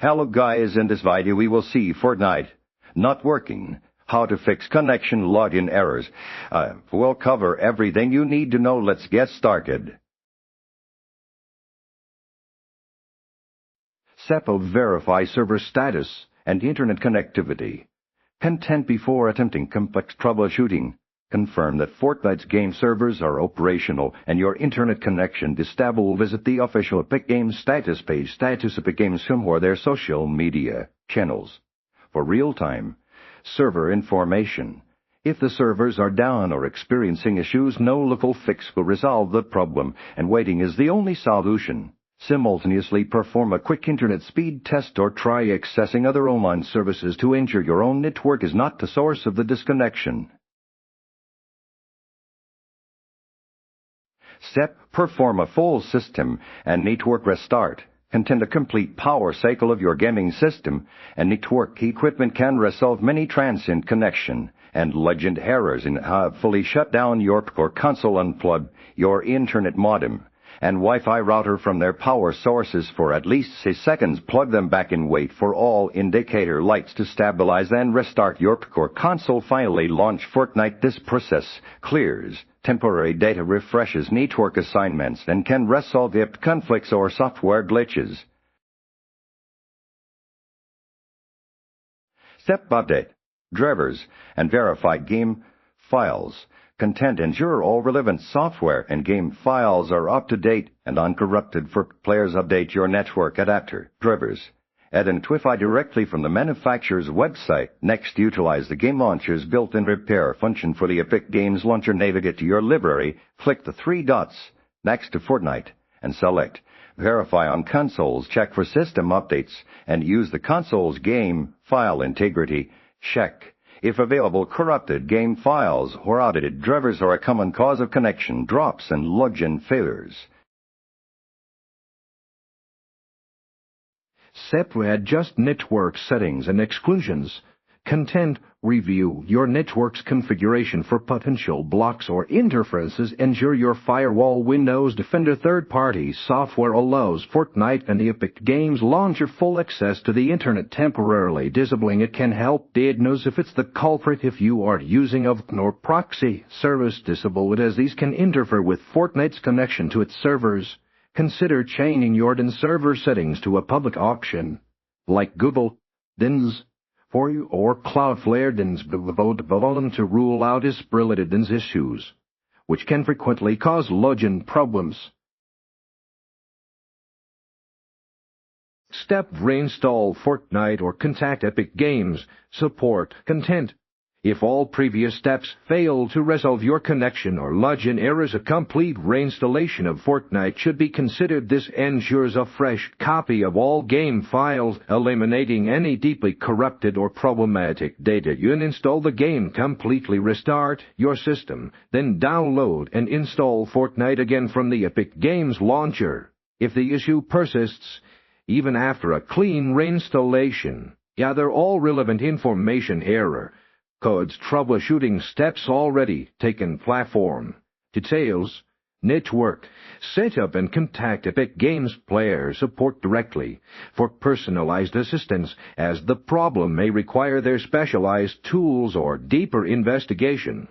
Hello guys, in this video we will see Fortnite not working, how to fix connection login errors. We'll cover everything you need to know. Let's get started. Step of verify server status and internet connectivity. Content before attempting complex troubleshooting. Confirm that Fortnite's game servers are operational and your internet connection is stable. Visit the official Epic Games status page, status Epic Games or their social media channels for real-time server information. If the servers are down or experiencing issues, no local fix will resolve the problem, and waiting is the only solution. Simultaneously perform a quick internet speed test or try accessing other online services to ensure your own network is not the source of the disconnection. Step, perform a full system and network restart. Content a complete power cycle of your gaming system, and network equipment can resolve many transient connection and legend errors in fully shut down your core console, unplug your internet modem and Wi-Fi router from their power sources for at least 6 seconds. Plug them back and wait for all indicator lights to stabilize, then restart your core console. Finally launch Fortnite. This process clears temporary data, refreshes network assignments, and can resolve IP conflicts or software glitches. Step update drivers and verify game files. Content ensure all relevant software and game files are up to date and uncorrupted. For players, update your network adapter drivers. Add and Wi-Fi directly from the manufacturer's website. Next, utilize the game launcher's built-in repair function for the Epic Games launcher. Navigate to your library, click the 3 dots next to Fortnite, and select Verify on consoles. Check for system updates and use the console's game file integrity check. If available, corrupted game files or outdated drivers are a common cause of connection drops and login failures. Step adjust network settings and exclusions. Content review your network's configuration for potential blocks or interferences. Ensure your firewall Windows Defender third-party software allows Fortnite and the Epic Games launcher full access to the internet. Temporarily disabling it can help diagnose if it's the culprit. If you are using a VPN or proxy service, disable it, as these can interfere with Fortnite's connection to its servers. Consider changing your DNS server settings to a public option, like Google DNS for you or Cloudflare DNS, to rule out related DNS issues, which can frequently cause login problems. Step reinstall Fortnite or contact Epic Games support. Content. If all previous steps fail to resolve your connection or login errors, a complete reinstallation of Fortnite should be considered. This ensures a fresh copy of all game files, eliminating any deeply corrupted or problematic data. You install the game completely, restart your system, then download and install Fortnite again from the Epic Games launcher. If the issue persists, even after a clean reinstallation, gather all relevant information. Error codes, troubleshooting steps already taken. Platform details, network setup, and contact Epic Games player support directly for personalized assistance, as the problem may require their specialized tools or deeper investigation.